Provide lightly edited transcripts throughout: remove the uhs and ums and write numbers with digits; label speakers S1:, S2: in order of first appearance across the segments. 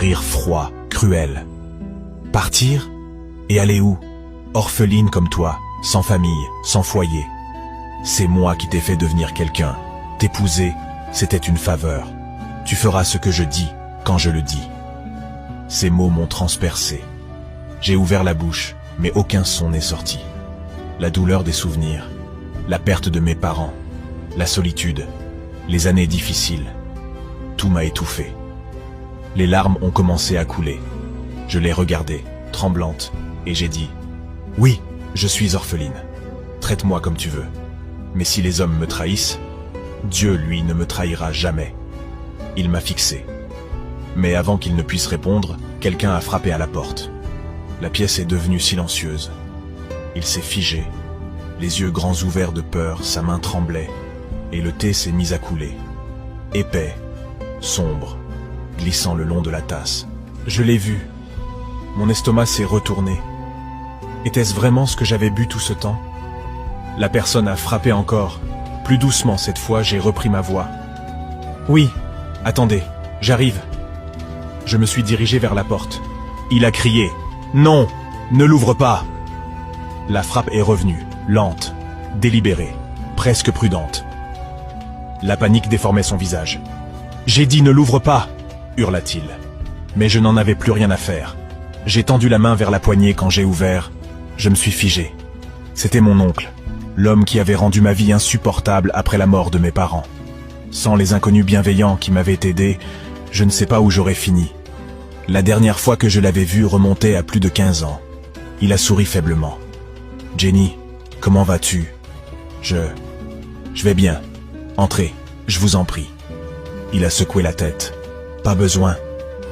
S1: Rire froid, cruel. Partir? Et aller où? Orpheline comme toi, sans famille, sans foyer. C'est moi qui t'ai fait devenir quelqu'un. T'épouser, c'était une faveur. Tu feras ce que je dis, quand je le dis. Ces mots m'ont transpercé. J'ai ouvert la bouche, mais aucun son n'est sorti. La douleur des souvenirs, la perte de mes parents, la solitude, les années difficiles, tout m'a étouffé. Les larmes ont commencé à couler. Je l'ai regardée, tremblante, et j'ai dit « Oui, je suis orpheline. Traite-moi comme tu veux. Mais si les hommes me trahissent, Dieu, lui, ne me trahira jamais. » Il m'a fixé. Mais avant qu'il ne puisse répondre, quelqu'un a frappé à la porte. La pièce est devenue silencieuse. Il s'est figé, les yeux grands ouverts de peur, sa main tremblait, et le thé s'est mis à couler. Épais, sombre, glissant le long de la tasse. Je l'ai vu. Mon estomac s'est retourné. Était-ce vraiment ce que j'avais bu tout ce temps? La personne a frappé encore. Plus doucement cette fois, j'ai repris ma voix. Oui, attendez, j'arrive. Je me suis dirigé vers la porte. Il a crié. Non, ne l'ouvre pas. La frappe est revenue, lente, délibérée, presque prudente. La panique déformait son visage. J'ai dit ne l'ouvre pas, hurla-t-il. Mais je n'en avais plus rien à faire. J'ai tendu la main vers la poignée quand j'ai ouvert. Je me suis figé. C'était mon oncle, l'homme qui avait rendu ma vie insupportable après la mort de mes parents. Sans les inconnus bienveillants qui m'avaient aidé, je ne sais pas où j'aurais fini. La dernière fois que je l'avais vu remontait à plus de 15 ans. Il a souri faiblement. « Jenny, comment vas-tu ? » Je vais bien. Entrez, je vous en prie. » Il a secoué la tête. « Pas besoin.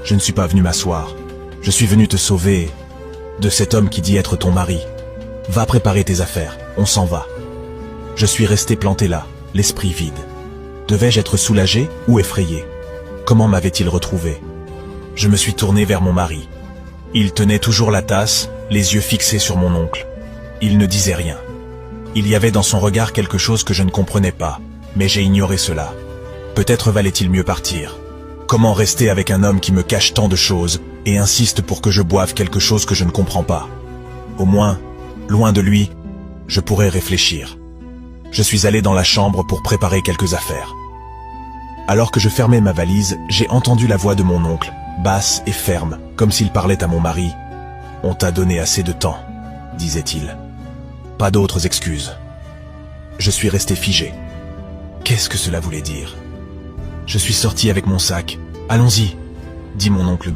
S1: Je ne suis pas venu m'asseoir. Je suis venu te sauver de cet homme qui dit être ton mari. Va préparer tes affaires, on s'en va. » Je suis resté planté là, l'esprit vide. Devais-je être soulagé ou effrayé? Comment m'avait-il retrouvé? Je me suis tourné vers mon mari. Il tenait toujours la tasse, les yeux fixés sur mon oncle. Il ne disait rien. Il y avait dans son regard quelque chose que je ne comprenais pas, mais j'ai ignoré cela. Peut-être valait-il mieux partir. Comment rester avec un homme qui me cache tant de choses et insiste pour que je boive quelque chose que je ne comprends pas? Au moins, loin de lui, je pourrais réfléchir. Je suis allé dans la chambre pour préparer quelques affaires. Alors que je fermais ma valise, j'ai entendu la voix de mon oncle, basse et ferme, comme s'il parlait à mon mari. « On t'a donné assez de temps », disait-il. « Pas d'autres excuses. » Je suis resté figé. Qu'est-ce que cela voulait dire? Je suis sorti avec mon sac. « Allons-y », dit mon oncle.